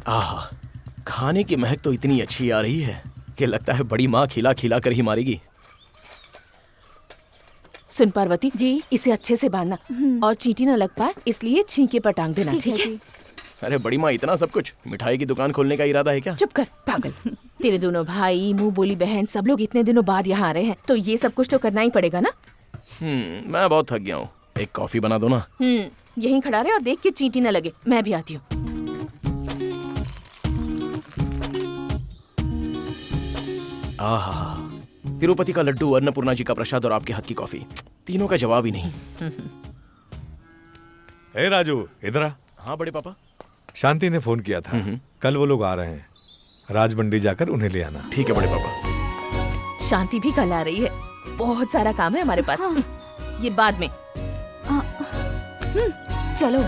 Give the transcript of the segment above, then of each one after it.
आहा, खाने की महक तो इतनी अच्छी आ रही है कि लगता है बड़ी माँ खिला खिला कर ही मारेगी। सुन पार्वती जी, इसे अच्छे से बांधना और चींटी न लग पाए इसलिए छींके पर टांग देना, ठीक है? अरे बड़ी माँ, इतना सब कुछ? मिठाई की दुकान खोलने का इरादा है क्या? चुप कर पागल। तेरे दोनों भाई, मुंह बोली बहन, सब लोग इतने दिनों बाद यहाँ आ रहे हैं, तो ये सब कुछ तो करना ही पड़ेगा ना। मैं बहुत थक गया हूँ, एक कॉफी बना दो ना। यहीं खड़ा रहे और देख के चींटी न लगे, मैं भी आती हूँ। आहा, तिरुपति का लड्डू, अन्नपूर्णा जी का प्रसाद और आपके हाथ की कॉफी, तीनों का जवाब ही नहीं। ए राजू, इधर आ। हाँ बड़े पापा। शांति ने फोन किया था, कल वो लोग आ रहे हैं, राजमंडी जाकर उन्हें ले आना। ठीक है बड़े पापा। शांति भी कल आ रही है, बहुत सारा काम है हमारे पास। ये बाद में। चलो।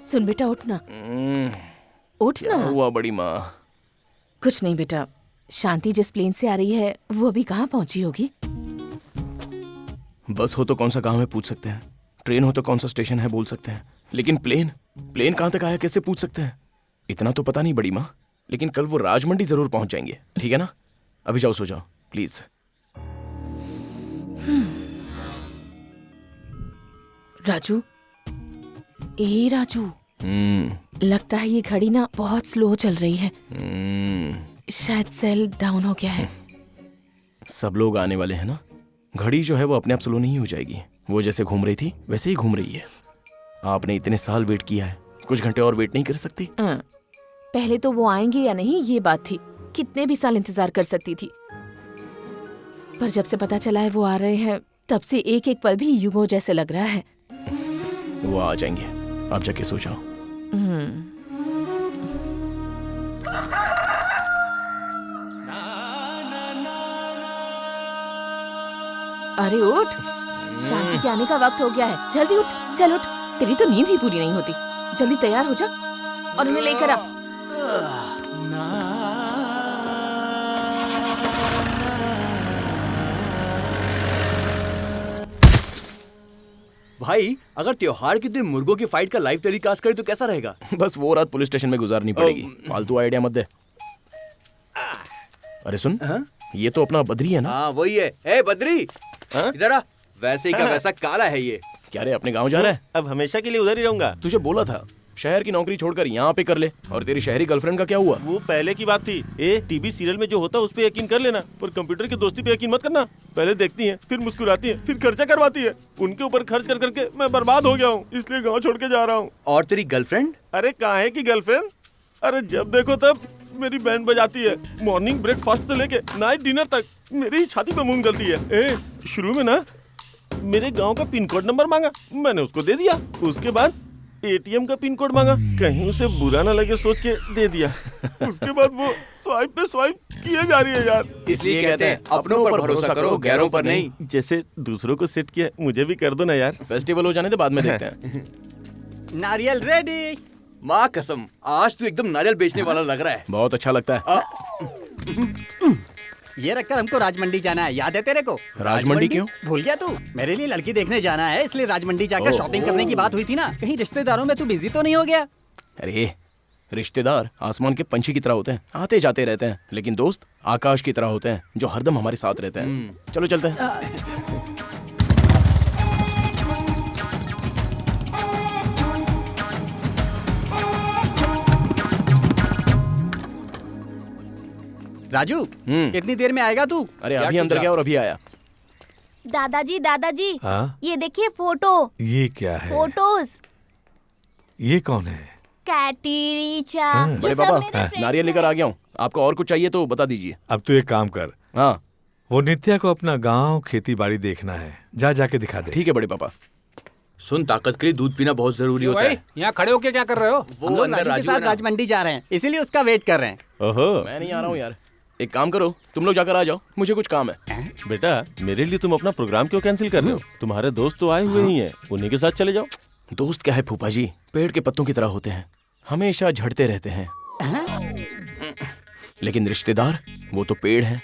सुन बेटा, उठना उठना। हुआ बड़ी माँ? कुछ नहीं बेटा, शांति जिस प्लेन से आ रही है वो अभी कहाँ पहुंची होगी? बस हो तो कौन सा गांव है पूछ सकते हैं, ट्रेन हो तो कौन सा स्टेशन है बोल सकते हैं, लेकिन प्लेन कहाँ तक आया कैसे पूछ सकते हैं? इतना तो पता नहीं बड़ी माँ, लेकिन कल वो राजमंडी जरूर पहुंच जाएंगे, ठीक है ना? अभी जाओ, सो जाओ प्लीज। राजू, ए राजू, लगता है ये घड़ी ना बहुत स्लो चल रही है। शायद सेल डाउन हो गया है। सब लोग आने वाले हैं ना, घड़ी जो है वो अपने आप स्लो नहीं हो जाएगी, वो जैसे घूम रही थी वैसे ही घूम रही है। आपने इतने साल वेट किया है, कुछ घंटे और वेट नहीं कर सकती? पहले तो वो आएंगे या नहीं ये बात थी, कितने भी साल इंतजार कर सकती थी, पर जब से पता चला है वो आ रहे हैं तब से एक एक पल भी युगों जैसे लग रहा है। वो आ जाएंगे, आप जाके सो जाओ। अरे उठ, शांति के आने का वक्त हो गया है, जल्दी उठ, चल उठ। तेरी तो नींद ही पूरी नहीं होती, जल्दी तैयार हो जा और उन्हें लेकर आ। भाई, अगर त्योहार के दिन मुर्गों की फाइट का लाइव टेलीकास्ट करे तो कैसा रहेगा? बस वो रात पुलिस स्टेशन में गुजारनी पड़ेगी, फालतू आइडिया मत दे। अरे सुन, ये तो अपना बद्री है ना? हाँ वही है। ए बद्री, इधर आ। वैसे ही का वैसा काला है ये। क्या रे, अपने गांव जा रहा है? अब हमेशा के लिए उधर ही रहूंगा। तुझे बोला था शहर की नौकरी छोड़कर यहाँ पे कर ले। और तेरी शहरी गर्लफ्रेंड का क्या हुआ? वो पहले की बात थी। टीवी सीरियल में जो होता है उस पे यकीन कर लेना, पर कंप्यूटर की दोस्ती पे यकीन मत करना। पहले देखती है, फिर मुस्कुराती है, फिर खर्चा करवाती है। उनके ऊपर खर्च कर करके मैं बर्बाद हो गया हूँ, इसलिए गाँव छोड़ के जा रहा हूँ। और तेरी गर्लफ्रेंड? अरे काहे की गर्लफ्रेंड? अरे जब देखो तब मेरी बैंड बजाती है, मॉर्निंग ब्रेकफास्ट से लेके नाइट डिनर तक मेरी ही छाती पे मूंग गलती है। शुरू में ना मेरे गांव का पिन कोड नंबर मांगा, मैंने उसको दे दिया। उसके बाद एटीएम का पिन कोड मांगा, कहीं उसे बुरा ना लगे सोच के दे दिया। उसके बाद वो स्वाइप पे स्वाइप किए जा रही है यार। इसलिए कहते हैं अपनों पर भरोसा करो, गैरों पर नहीं। जैसे दूसरों को सेट किया, मुझे भी कर दो ना यार। फेस्टिवल हो जाने दे, बाद में देखते हैं। नारियल रेडी। माँ कसम, आज तू एकदम नारियल बेचने वाला लग रहा है। बहुत अच्छा लगता है। ये रखकर हमको राजमंडी जाना है, याद है तेरे को? राजमंडी क्यों? भूल गया तू? मेरे लिए लड़की देखने जाना है, इसलिए राजमंडी जाकर शॉपिंग करने की बात हुई थी ना। कहीं रिश्तेदारों में तू बिजी तो नहीं हो गया? अरे रिश्तेदार आसमान के पंछी की तरह होते हैं, आते जाते रहते हैं, लेकिन दोस्त आकाश की तरह होते हैं जो हरदम हमारे साथ रहते हैं। चलो चलते हैं। राजू, कितनी देर में आएगा तू? अरे अभी अंदर गया और अभी आया। दादाजी दादाजी, हाँ? ये देखिए फोटो। ये क्या है? फोटोज। ये कौन है? कैटी, रीचा, बड़े ये सब पापा मेरे friends नारियल लेकर आ गया हूँ। आपको और कुछ चाहिए तो बता दीजिए। अब तू एक काम कर, हाँ वो नित्या को अपना गांव खेती बाड़ी देखना है, जा जाके दिखा दे। ठीक है बड़े पापा। सुन, ताकत के लिए दूध पीना बहुत जरूरी होता है। यहाँ खड़े होके क्या कर रहे हो? वो हम लोग अंदर राजू के राजू है साथ ना। राजमंडी जा रहे हैं, इसीलिए उसका वेट कर रहे हैं। ओहो मैं नहीं आ रहा हूँ यार। एक काम करो, तुम लोग जाकर आ जाओ, मुझे कुछ काम है। बेटा, मेरे लिए तुम अपना प्रोग्राम क्यों कैंसिल कर रहे हो? तुम्हारे दोस्त तो आए हुए ही हैं, उन्हीं के साथ चले जाओ। दोस्त क्या है फूफा जी, पेड़ के पत्तों की तरह होते हैं, हमेशा झड़ते रहते हैं। लेकिन रिश्तेदार वो तो पेड़ हैं,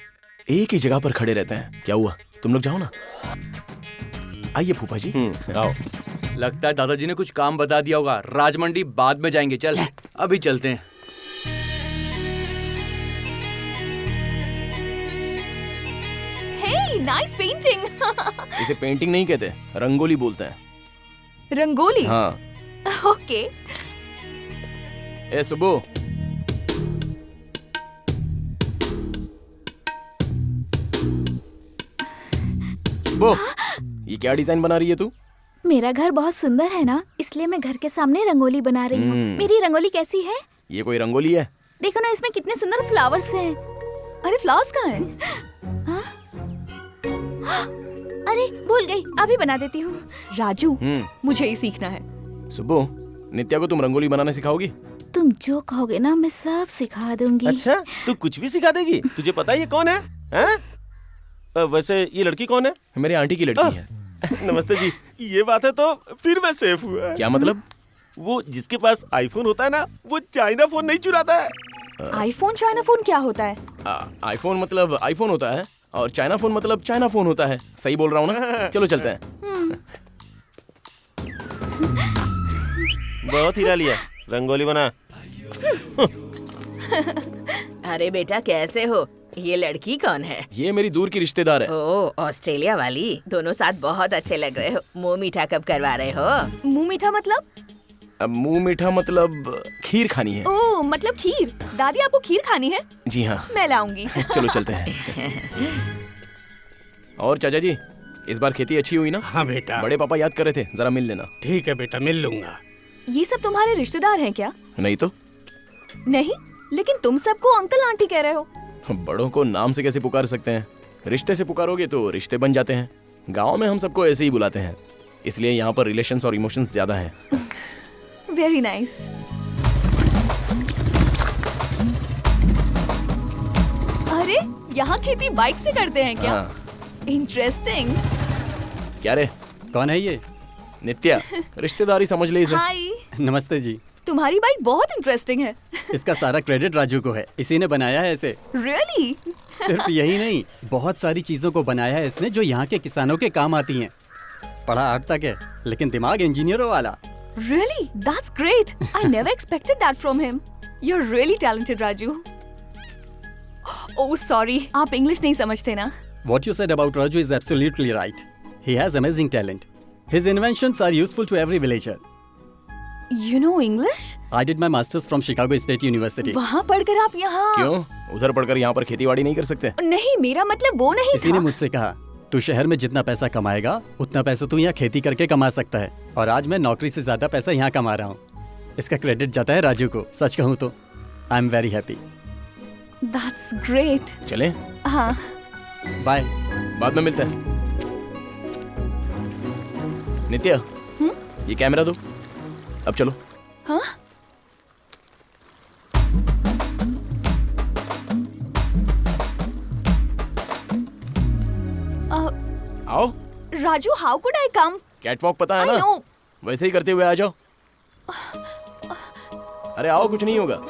एक ही जगह पर खड़े रहते हैं। क्या हुआ, तुम लोग जाओ ना। आइए फूफा जी। आओ। लगता है दादाजी ने कुछ काम बता दिया होगा। राजमंडी बाद में जाएंगे, चल अभी चलते हैं। हे, नाइस पेंटिंग। इसे पेंटिंग नहीं कहते, रंगोली बोलते हैं। रंगोली। हाँ। ओके। ए सुबो, सुबो, ये क्या डिजाइन बना रही है तू? मेरा घर बहुत सुंदर है ना, इसलिए मैं घर के सामने रंगोली बना रही हूँ। मेरी रंगोली कैसी है? ये कोई रंगोली है? देखो ना, इसमें कितने सुंदर फ्लावर्स हैं। अरे फ्लावर्स कहाँ हैं? अरे भूल गई, अभी बना देती हूँ। राजू, मुझे ही सीखना है। सुबो, नित्या को तुम रंगोली बनाना सिखाओगी? तुम जो कहोगे ना, मैं सब सिखा दूंगी। अच्छा, तू कुछ भी सिखा देगी? तुझे पता है ये कौन है? हैं? वैसे ये लड़की कौन है? मेरी आंटी की लड़की है। नमस्ते जी। ये बात है तो फिर मैं सेफ हुआ। क्या मतलब? वो जिसके पास आईफोन होता है ना, वो चाइना फोन नहीं चुराता है। आईफोन चाइना फोन क्या होता है? आईफोन मतलब आईफोन होता है और चाइना फोन मतलब चाइना फोन होता है। सही बोल रहा हूँ ना? चलो चलते हैं। बहुत हीरा लिया, रंगोली बना। अरे बेटा कैसे हो? ये लड़की कौन है? ये मेरी दूर की रिश्तेदार है। ओ, ऑस्ट्रेलिया वाली। दोनों साथ बहुत अच्छे लग रहे हो। मुंह मीठा कब करवा रहे हो? मुंह मीठा मतलब? अब मुंह मीठा मतलब खीर खानी है। ओ, मतलब खीर। दादी आपको खीर खानी है? जी हाँ। मैं लाऊंगी। चलो चलते हैं। और चाचा जी, इस बार खेती अच्छी हुई ना? हाँ बेटा। बड़े पापा याद कर रहे थे, जरा मिल लेना। ठीक है बेटा, मिल लूंगा। ये सब तुम्हारे रिश्तेदार हैं क्या? नहीं तो। नहीं, लेकिन तुम सबको अंकल आंटी कह रहे हो। बड़ों को नाम से कैसे पुकार सकते हैं? रिश्ते से पुकारोगे तो रिश्ते बन जाते हैं। गांव में हम सबको ऐसे ही बुलाते हैं, इसलिए यहाँ पर रिलेशंस और इमोशंस ज्यादा हैं। Very nice. अरे, यहाँ खेती बाइक से करते हैं क्या? इंटरेस्टिंग। क्या रे? कौन है ये? नित्या, रिश्तेदारी समझ ले इसे। हाय। नमस्ते जी। तुम्हारी बाइक बहुत इंटरेस्टिंग है। इसका सारा क्रेडिट राजू को है, इसी ने बनाया है इसे। रियली? सिर्फ यही नहीं, बहुत सारी चीजों को बनाया है इसने जो यहाँ के किसानों के काम आती हैं। पढ़ा आर्ट तक है, लेकिन दिमाग इंजीनियरों वाला। Really? That's great. I never expected that from him. You're really talented, Raju. Oh, sorry. आप इंग्लिश नहीं समझते ना? What you said about Raju is absolutely right. He has amazing talent. His inventions are useful to every villager. You know English? I did my masters from Chicago State University. वहाँ पढ़कर आप यहाँ? क्यों? उधर पढ़कर यहाँ पर खेती बाड़ी नहीं कर सकते? नहीं, मेरा मतलब वो नहीं इसी ने था। मुझसे कहा, तू शहर में जितना पैसा कमाएगा उतना पैसा तू यहाँ खेती करके कमा सकता है, और आज मैं नौकरी से ज्यादा पैसा यहाँ कमा रहा हूँ। इसका क्रेडिट जाता है राजू को। सच कहूँ तो I am very happy. That's great. चलें? हाँ। बाय। बाद में मिलते हैं। नित्या, ये कैमरा दो। अब चलो। हाँ? आओ। Raju, how could I come? Catwalk पता है I ना? know. वैसे ही करते हुए आ जाओ। अरे आओ, कुछ नहीं होगा।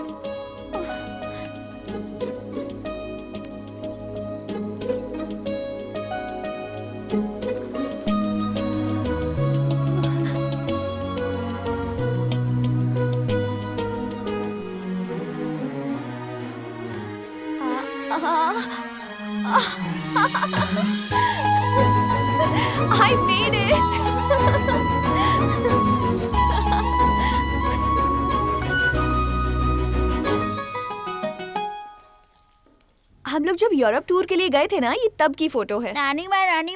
I made it. हम लोग जब यूरोप टूर के लिए गए थे ना, ये तब की फोटो है। नानी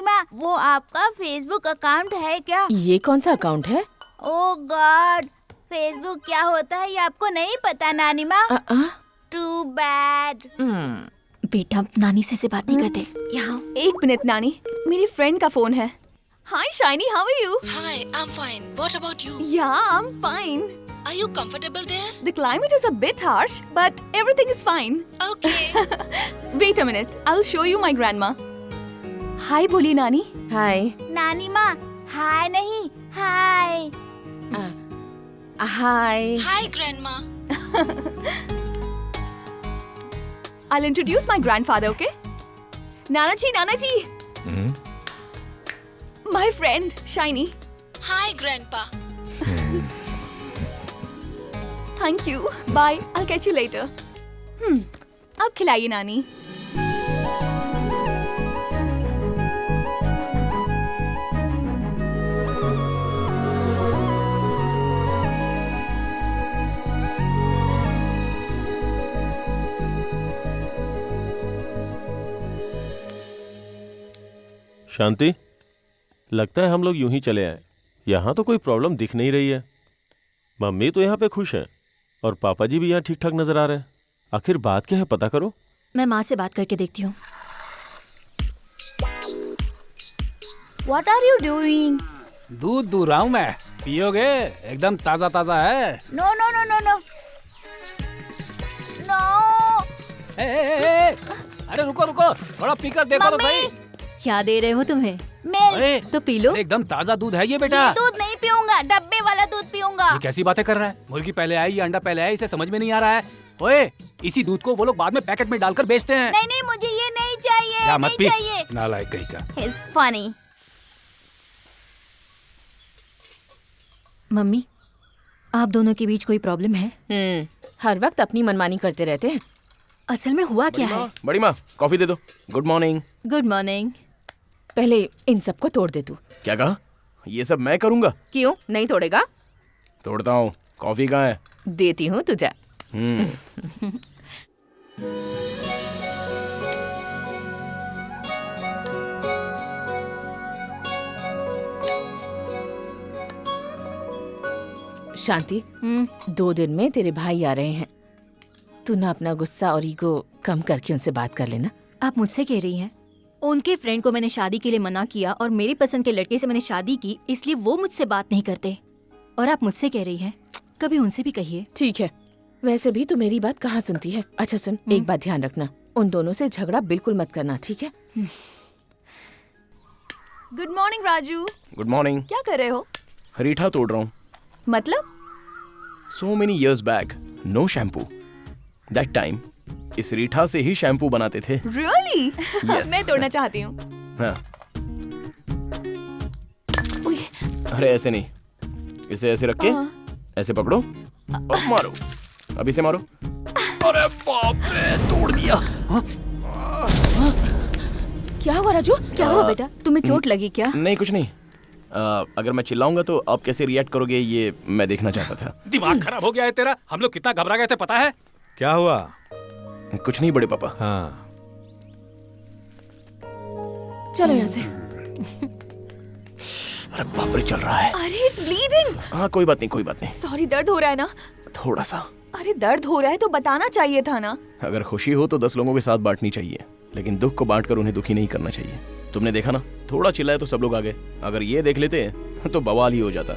माँ, वो आपका फेसबुक अकाउंट है क्या? ये कौन सा अकाउंट है? ओह गॉड, फेसबुक क्या होता है ये आपको नहीं पता नानी माँ? Too bad. बेटा नानी से बात नहीं करते। यहाँ एक मिनट नानी, मेरी फ्रेंड का फोन है। Hi Shiny, how are you? Hi, I'm fine. What about you? Yeah, I'm fine. Are you comfortable there? The climate is a bit harsh, but everything is fine. Okay. Wait a minute, I'll show you my grandma. Hi बोली नानी। हाय। नानी माँ हाय नहीं हाय। हाय। Hi, grandma. I'll introduce my grandfather, okay? Nana ji. My friend Shiny. Hi, grandpa. Thank you. Bye. I'll catch you later. अब खिलाइए नानी। शांति, लगता है हम लोग यूं ही चले आए। यहाँ तो कोई प्रॉब्लम दिख नहीं रही है। मम्मी तो यहाँ पे खुश हैं और पापा जी भी यहाँ ठीक ठाक नजर आ रहे हैं। आखिर बात क्या है, पता करो। मैं माँ से बात करके देखती हूँ। What are you doing? दूध दूह रहा हूँ मैं, पियोगे? एकदम ताजा ताजा है। No no no no no. No. अरे रुको रुको, थोड़ा पीकर देखो तो सही। क्या दे रहे हो तुम्हें? Milk. तो पी लो। एकदम ताजा दूध है ये बेटा। ये दूध नहीं पीऊंगा, डब्बे वाला दूध पीऊंगा। ये कैसी बातें कर रहा है? मुर्गी पहले आई या अंडा पहले आई, इसे समझ में नहीं आ रहा है। ओए, इसी दूध को वो लोग बाद में पैकेट में डालकर बेचते हैं। नहीं नहीं मुझे ये नहीं चाहिए। क्या मत नहीं पी, चाहिए। नालायक कहीं का। He's funny. मम्मी, आप दोनों के बीच कोई प्रॉब्लम है? हर वक्त अपनी मनमानी करते रहते हैं। असल में हुआ क्या है? बड़ी माँ, कॉफी दे दो। Good morning. Good morning. पहले इन सबको तोड़ दे तू। क्या कहा? ये सब मैं करूँगा? क्यों नहीं तोड़ेगा? तोड़ता हूँ। कॉफी कहाँ है? देती हूँ तुझे। शांति, 2 दिन में तेरे भाई आ रहे हैं। तू ना अपना गुस्सा और ईगो कम करके उनसे बात कर लेना। आप मुझसे कह रही हैं? उनके फ्रेंड को मैंने शादी के लिए मना किया और मेरी पसंद के लड़के से मैंने शादी की, इसलिए वो मुझसे बात नहीं करते। और आप मुझसे कह रही हैं? कभी उनसे भी कहिए। ठीक है, वैसे भी तू मेरी बात कहाँ सुनती है। अच्छा सुन, एक बात ध्यान रखना, उन दोनों से झगड़ा बिल्कुल मत करना, ठीक है? Good morning Raju. Good morning. क्या कर रहे हो? रीठा तोड़ रहा हूँ। मतलब? So many years back, no shampoo. That time, इस रीठा से ही शैम्पू बनाते थे। Really? Yes. मैं तोड़ना चाहती हूँ। हाँ। अरे ऐसे नहीं, इसे ऐसे रख के ऐसे पकड़ो और मारो। अभी से मारो। अरे बाप रे, तोड़ दिया। क्या हुआ राजू? क्या हुआ बेटा? तुम्हें चोट लगी क्या? नहीं कुछ नहीं। अगर मैं चिल्लाऊंगा तो आप कैसे रिएक्ट करोगे ये मैं देखना चाहता था। दिमाग खराब हो गया है तेरा? हम लोग कितना घबरा गए थे पता है? क्या हुआ? कुछ नहीं बड़े पापा। हाँ, चलो यहाँ से। अरे बाप रे, चल रहा है। अरे इट्स ब्लीडिंग। हाँ कोई बात नहीं, कोई बात नहीं। सॉरी, दर्द हो रहा है ना? थोड़ा सा। अरे दर्द हो रहा है तो बताना चाहिए था ना। अगर खुशी हो तो 10 लोगों के साथ बांटनी चाहिए, लेकिन दुख को बांटकर उन्हें दुखी नहीं करना चाहिए। तुमने देखा ना, थोड़ा चिल्लाए तो सब लोग आ गए। अगर ये देख लेते तो बवाल ही हो जाता।